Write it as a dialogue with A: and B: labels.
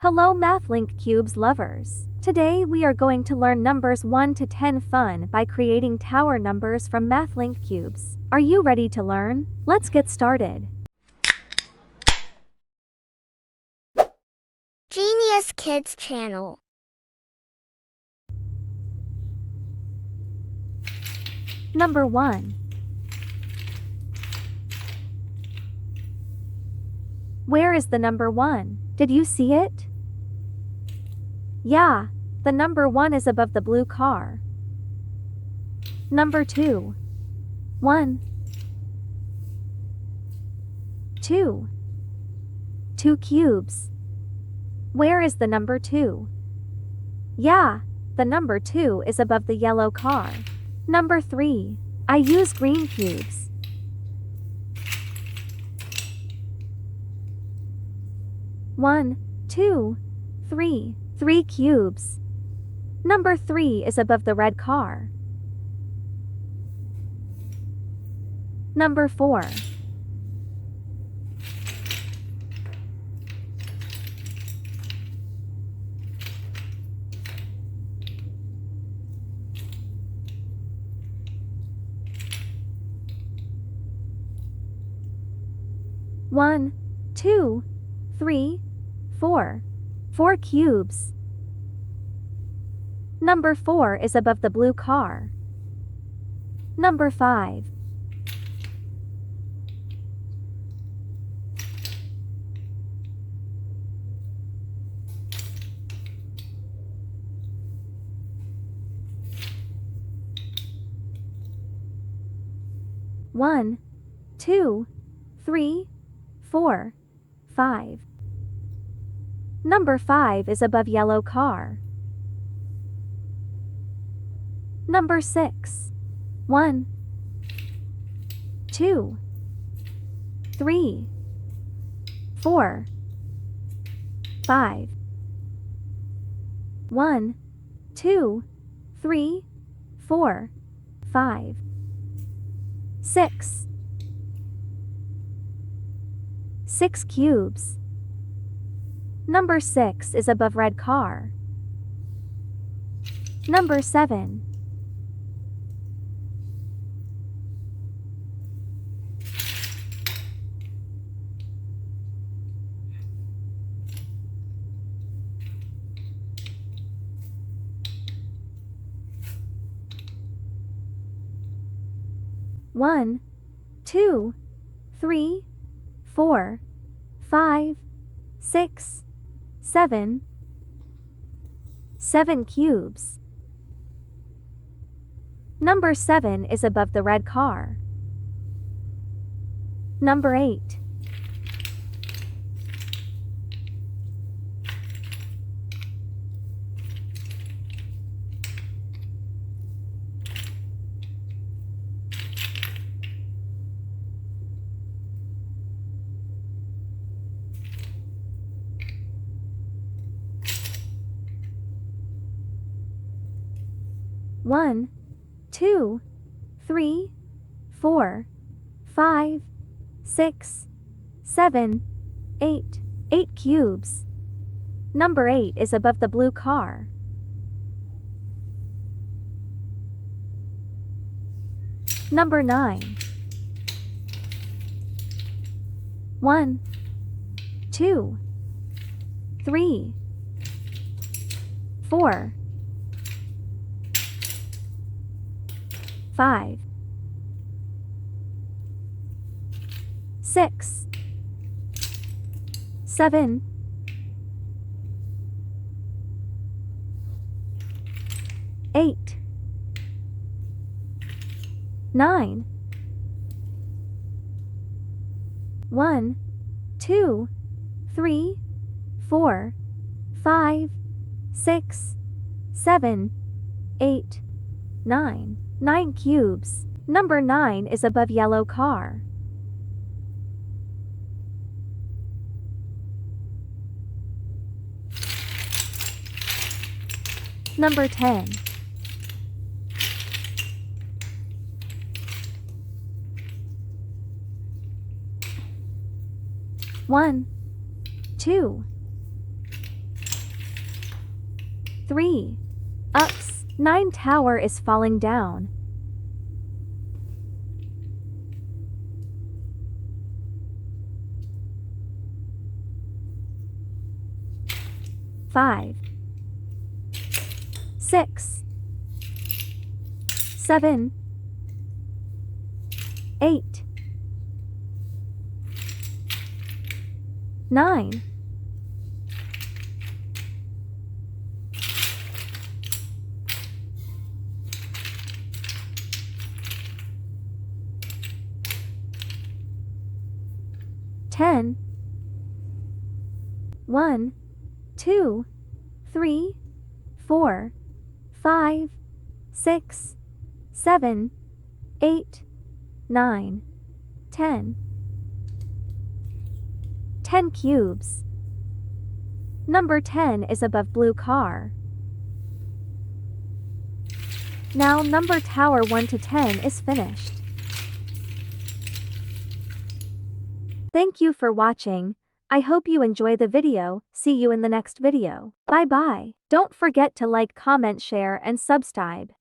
A: Hello Mathlink Cubes lovers. Today we are going to learn numbers 1 to 10 fun by creating tower numbers from Mathlink Cubes. Are you ready to learn? Let's get started.
B: Genius Kids Channel.
A: Number 1. Where is the number 1? Did you see it? Yeah, the number 1 is above the blue car. Number 2. 1. 2. 2 cubes. Where is the number 2? Yeah, the number 2 is above the yellow car. Number 3. I use green cubes. 1, 2, 3. 3 cubes. Number 3 is above the red car. Number 4. 1, 2, 3, 4. 4 cubes. Number 4 is above the blue car. Number 5. 1, 2, 3, 4, 5. Number 5 is above yellow car. Number 6. 1, 2, 3, 4, 5. 1, 2, 3, 4, 5. 6. 6 cubes. Number 6 is above red car. Number 7. 1, 2, 3, 4, 5, 6, 7. 7 cubes. Number 7 is above the red car. Number 8. 1, 2, 3, 4, 5, 6, 7, 8. 8 cubes. Number 8 is above the blue car. Number 9. 1, 2, 3, 4, 5, 6, 7, 8, 9. 1, 2, 3, 4, 5, 6, 7, 8, 9. 9 cubes. Number 9 is above yellow car. Number 10. 1, 2, 3. Ups. 9 tower is falling down. 5. 6. 7. 8. 9. 10. 1, 2, 3, 4, 5, 6, 7, 8, 9, 10. 10 cubes. Number 10 is above blue car. Now number tower 1 to 10 is finished. Thank you for watching. I hope you enjoy the video. See you in the next video. Bye bye. Don't forget to like, comment, share and subscribe.